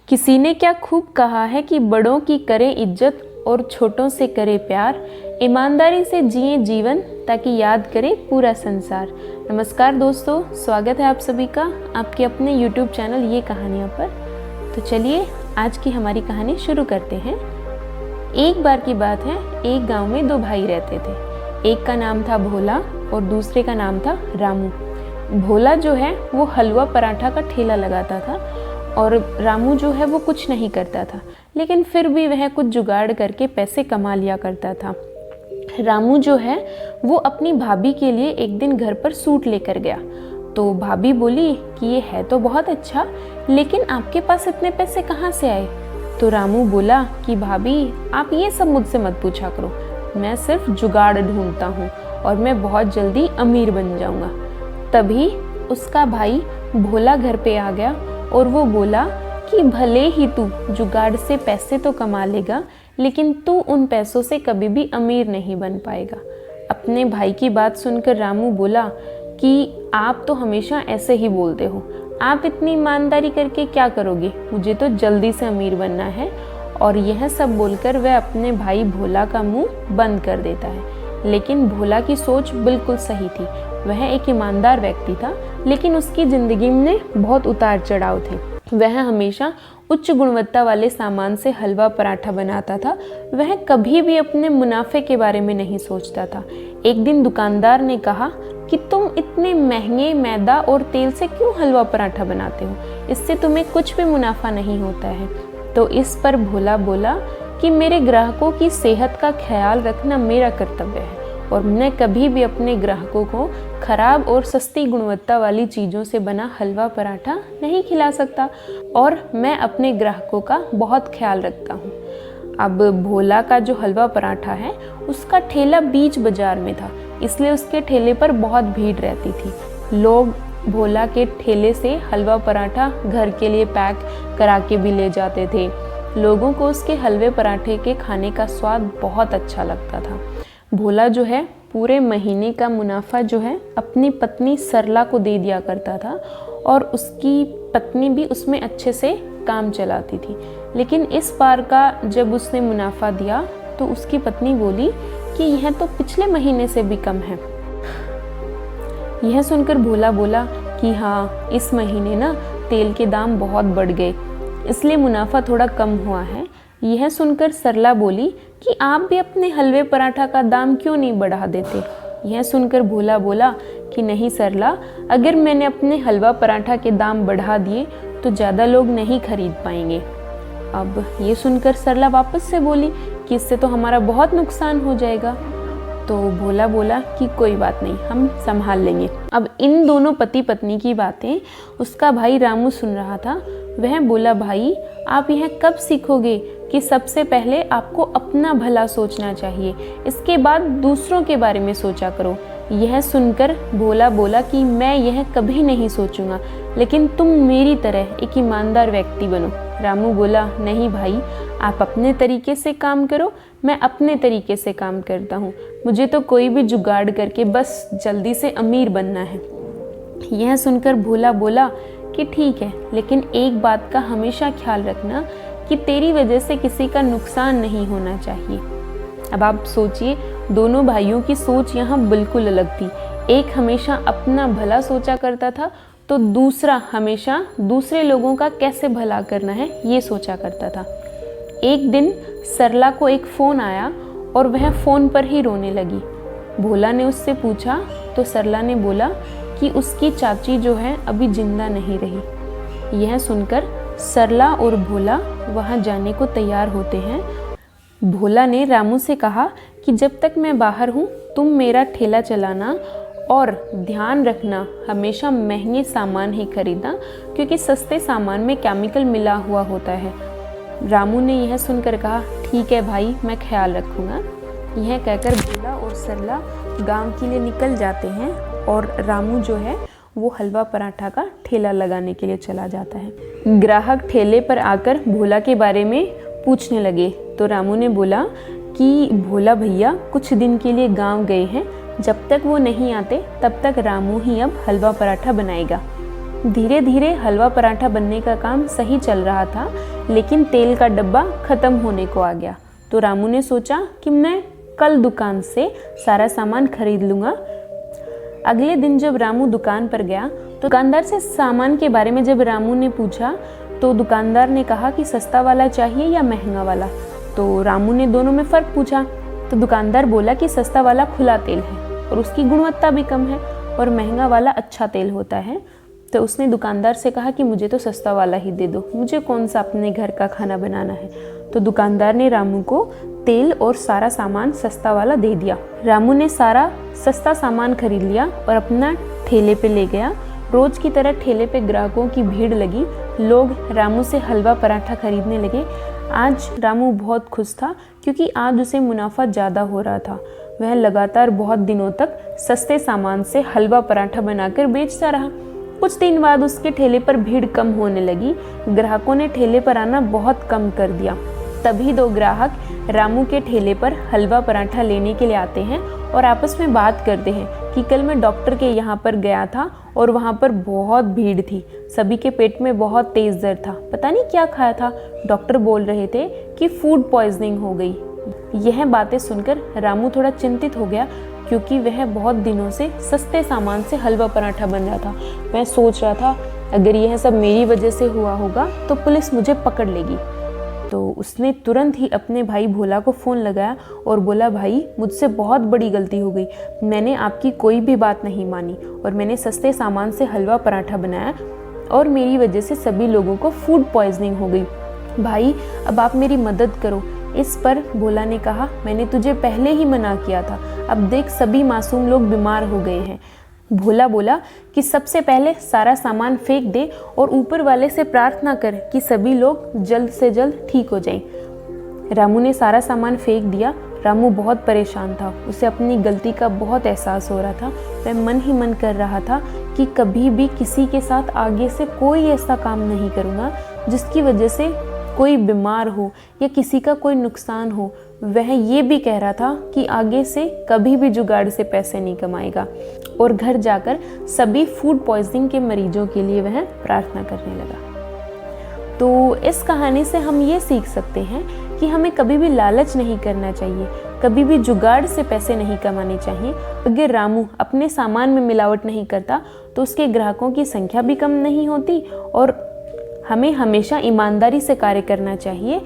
किसी ने क्या खूब कहा है कि बड़ों की करें इज्जत और छोटों से करें प्यार, ईमानदारी से जिए जीवन ताकि याद करे पूरा संसार। नमस्कार दोस्तों, स्वागत है आप सभी का आपके अपने YouTube चैनल ये कहानियाँ पर। तो चलिए आज की हमारी कहानी शुरू करते हैं। एक बार की बात है, एक गांव में दो भाई रहते थे। एक का नाम था भोला और दूसरे का नाम था रामू। भोला जो है वो हलवा पराठा का ठेला लगाता था और रामू जो है वो कुछ नहीं करता था, लेकिन फिर भी वह कुछ जुगाड़ करके पैसे कमा लिया करता था। रामू जो है वो अपनी भाभी के लिए एक दिन घर पर सूट लेकर गया। तो भाभी बोली कि ये है तो बहुत अच्छा, लेकिन आपके पास इतने पैसे कहाँ से आए? तो रामू बोला कि भाभी आप ये सब मुझसे मत पूछा करो, मैं सिर्फ जुगाड़ ढूंढता हूँ और मैं बहुत जल्दी अमीर बन जाऊँगा। तभी उसका भाई भोला घर पे आ गया और वो बोला कि भले ही तू जुगाड़ से पैसे तो कमा लेगा, लेकिन तू उन पैसों से कभी भी अमीर नहीं बन पाएगा। अपने भाई की बात सुनकर रामू बोला कि आप तो हमेशा ऐसे ही बोलते हो, आप इतनी ईमानदारी करके क्या करोगे? मुझे तो जल्दी से अमीर बनना है। और यह सब बोलकर वह अपने भाई भोला का मुंह बंद कर देता है। लेकिन भोला की सोच बिल्कुल सही थी। वह एक ईमानदार व्यक्ति था, लेकिन उसकी ज़िंदगी में बहुत उतार चढ़ाव थे। वह हमेशा उच्च गुणवत्ता वाले सामान से हलवा पराठा बनाता था। वह कभी भी अपने मुनाफे के बारे में नहीं सोचता था। एक दिन दुकानदार ने कहा कि तुम इतने महंगे मैदा और तेल से क्यों हलवा पराठा बनाते हो? इससे तुम्हें कुछ भी मुनाफा नहीं होता है। तो इस पर भोला बोला कि मेरे ग्राहकों की सेहत का ख्याल रखना मेरा कर्तव्य है और मैं कभी भी अपने ग्राहकों को खराब और सस्ती गुणवत्ता वाली चीज़ों से बना हलवा पराठा नहीं खिला सकता, और मैं अपने ग्राहकों का बहुत ख्याल रखता हूँ। अब भोला का जो हलवा पराठा है उसका ठेला बीच बाजार में था, इसलिए उसके ठेले पर बहुत भीड़ रहती थी। लोग भोला के ठेले से हलवा पराठा घर के लिए पैक करा के भी ले जाते थे। लोगों को उसके हलवे पराठे के खाने का स्वाद बहुत अच्छा लगता था। भोला जो है पूरे महीने का मुनाफा जो है अपनी पत्नी सरला को दे दिया करता था और उसकी पत्नी भी उसमें अच्छे से काम चलाती थी। लेकिन इस बार का जब उसने मुनाफा दिया तो उसकी पत्नी बोली कि यह तो पिछले महीने से भी कम है। यह सुनकर भोला बोला कि हाँ, इस महीने ना तेल के दाम बहुत बढ़ गए, इसलिए मुनाफा थोड़ा कम हुआ है। यह सुनकर सरला बोली कि आप भी अपने हलवे पराठा का दाम क्यों नहीं बढ़ा देते? यह सुनकर भोला बोला कि नहीं सरला, अगर मैंने अपने हलवा पराठा के दाम बढ़ा दिए तो ज़्यादा लोग नहीं खरीद पाएंगे। अब ये सुनकर सरला वापस से बोली कि इससे तो हमारा बहुत नुकसान हो जाएगा। तो भोला बोला कि कोई बात नहीं, हम संभाल लेंगे। अब इन दोनों पति पत्नी की बातें उसका भाई रामू सुन रहा था। वह बोला, भाई आप यह कब सीखोगे कि सबसे पहले आपको अपना भला सोचना चाहिए, इसके बाद दूसरों के बारे में सोचा करो। यह सुनकर भोला बोला कि मैं यह कभी नहीं सोचूंगा, लेकिन तुम मेरी तरह एक ईमानदार व्यक्ति बनो। रामू बोला, नहीं भाई, आप अपने तरीके से काम करो, मैं अपने तरीके से काम करता हूँ। मुझे तो कोई भी जुगाड़ करके बस जल्दी से अमीर बनना है। यह सुनकर भोला बोला कि ठीक है, लेकिन एक बात का हमेशा ख्याल रखना कि तेरी वजह से किसी का नुकसान नहीं होना चाहिए। अब आप सोचिए, दोनों भाइयों की सोच यहाँ बिल्कुल अलग थी। एक हमेशा अपना भला सोचा करता था तो दूसरा हमेशा दूसरे लोगों का कैसे भला करना है ये सोचा करता था। एक दिन सरला को एक फ़ोन आया और वह फ़ोन पर ही रोने लगी। भोला ने उससे पूछा तो सरला ने बोला कि उसकी चाची जो है अभी जिंदा नहीं रही। यह सुनकर सरला और भोला वहाँ जाने को तैयार होते हैं। भोला ने रामू से कहा कि जब तक मैं बाहर हूँ तुम मेरा ठेला चलाना और ध्यान रखना हमेशा महंगे सामान ही खरीदना, क्योंकि सस्ते सामान में केमिकल मिला हुआ होता है। रामू ने यह सुनकर कहा, ठीक है भाई, मैं ख्याल रखूँगा। यह कहकर भोला और सरला गांव के लिए निकल जाते हैं और रामू जो है वो हलवा पराठा का ठेला लगाने के लिए चला जाता है। ग्राहक ठेले पर आकर भोला के बारे में पूछने लगे तो रामू ने बोला कि भोला भैया कुछ दिन के लिए गांव गए हैं, जब तक वो नहीं आते तब तक रामू ही अब हलवा पराठा बनाएगा। धीरे धीरे हलवा पराठा बनने का काम सही चल रहा था, लेकिन तेल का डब्बा खत्म होने को आ गया। तो रामू ने सोचा कि मैं कल दुकान से सारा सामान खरीद लूँगा। अगले दिन जब रामू दुकान पर गया तो दुकानदार से सामान के बारे में जब रामू ने पूछा तो दुकानदार ने कहा कि सस्ता वाला चाहिए या महंगा वाला। तो रामू ने दोनों में फ़र्क पूछा तो दुकानदार बोला कि सस्ता वाला खुला तेल है और उसकी गुणवत्ता भी कम है और महंगा वाला अच्छा तेल होता है। तो उसने दुकानदार से कहा कि मुझे तो सस्ता वाला ही दे दो, मुझे कौन सा अपने घर का खाना बनाना है। तो दुकानदार ने रामू को तेल और सारा सामान सस्ता वाला दे दिया। रामू ने सारा सस्ता सामान खरीद लिया और अपना ठेले पे ले गया। रोज की तरह ठेले पे ग्राहकों की भीड़ लगी। लोग रामू से हलवा पराठा खरीदने लगे। आज रामू बहुत खुश था क्योंकि आज उसे मुनाफा ज़्यादा हो रहा था। वह लगातार बहुत दिनों तक सस्ते सामान से हलवा पराठा बनाकर बेचता रहा। कुछ दिन बाद उसके ठेले पर भीड़ कम होने लगी। ग्राहकों ने ठेले पर आना बहुत कम कर दिया। तभी दो ग्राहक रामू के ठेले पर हलवा पराठा लेने के लिए आते हैं और आपस में बात करते हैं कि कल मैं डॉक्टर के यहाँ पर गया था और वहाँ पर बहुत भीड़ थी। सभी के पेट में बहुत तेज़ दर्द था, पता नहीं क्या खाया था। डॉक्टर बोल रहे थे कि फूड पॉइजनिंग हो गई। यह बातें सुनकर रामू थोड़ा चिंतित हो गया क्योंकि वह बहुत दिनों से सस्ते सामान से हलवा पराठा बन रहा था। वह सोच रहा था अगर यह सब मेरी वजह से हुआ होगा तो पुलिस मुझे पकड़ लेगी। तो उसने तुरंत ही अपने भाई भोला को फ़ोन लगाया और बोला, भाई मुझसे बहुत बड़ी गलती हो गई, मैंने आपकी कोई भी बात नहीं मानी और मैंने सस्ते सामान से हलवा पराठा बनाया और मेरी वजह से सभी लोगों को फूड पॉइजनिंग हो गई। भाई अब आप मेरी मदद करो। इस पर भोला ने कहा, मैंने तुझे पहले ही मना किया था, अब देख सभी मासूम लोग बीमार हो गए हैं। भोला बोला कि सबसे पहले सारा सामान फेंक दे और ऊपर वाले से प्रार्थना कर कि सभी लोग जल्द से जल्द ठीक हो जाएं। रामू ने सारा सामान फेंक दिया। रामू बहुत परेशान था, उसे अपनी गलती का बहुत एहसास हो रहा था। वह मन ही मन कर रहा था कि कभी भी किसी के साथ आगे से कोई ऐसा काम नहीं करूँगा जिसकी वजह से कोई बीमार हो या किसी का कोई नुकसान हो। वह ये भी कह रहा था कि आगे से कभी भी जुगाड़ से पैसे नहीं कमाएगा और घर जाकर सभी फूड पॉइजनिंग के मरीजों के लिए वह प्रार्थना करने लगा। तो इस कहानी से हम ये सीख सकते हैं कि हमें कभी भी लालच नहीं करना चाहिए, कभी भी जुगाड़ से पैसे नहीं कमाने चाहिए। अगर रामू अपने सामान में मिलावट नहीं करता तो उसके ग्राहकों की संख्या भी कम नहीं होती और हमें हमेशा ईमानदारी से कार्य करना चाहिए